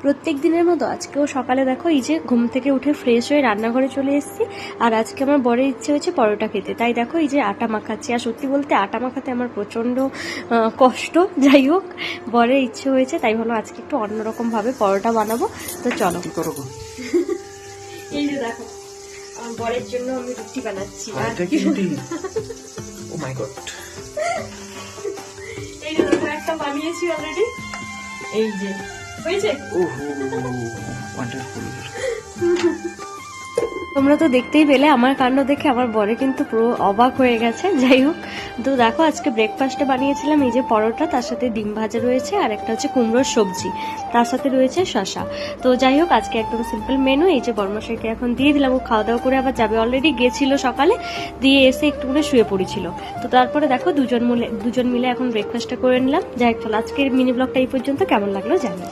প্রত্যেক দিনের মতো আজকেও সকালে দেখো এই যে ঘুম থেকে উঠে ফ্রেশ হয়ে রান্নাঘরে চলে এসেছি। আর আজকে আমার বরের ইচ্ছে হয়েছে পরোটা খেতে, তাই দেখো এই যে আটা মাখাচ্ছি। আর সত্যি বলতে আটা মাখাতে আমার প্রচণ্ড কষ্ট, যাই হোক বরের ইচ্ছে হয়েছে তাই ভালো আজকে একটু অন্যরকমভাবে পরোটা বানাবো। তো চলো। এই যে দেখো আমার বরের জন্য আমি রুটি বানাচ্ছি। এই যে দেখো একটা বানিয়েছি অলরেডি, এই যে হয়েছে। তোমরা তো দেখতেই পেলে আমার কাণ্ড দেখে আমার বরে কিন্তু পুরো অবাক হয়ে গেছে। যাই হোক, তো দেখো আজকে ব্রেকফাস্টে বানিয়েছিলাম এই যে পরোটা, তার সাথে ডিম ভাজা রয়েছে আর একটা হচ্ছে কুমড়োর সবজি, তার সাথে রয়েছে শসা। তো যাই হোক আজকে একদম সিম্পল মেনু। এই যে বর্মশাইকে এখন দিয়ে দিলাম, ও খাওয়া দাওয়া করে আবার যাবে, অলরেডি গেছিল সকালে, দিয়ে এসে একটু করে শুয়ে পড়েছিল। তো তারপরে দেখো দুজন মিলে এখন ব্রেকফাস্টটা করে নিলাম। যাই হোক চলো আজকের মিনি ব্লগটা এই পর্যন্ত, কেমন লাগলো জানি।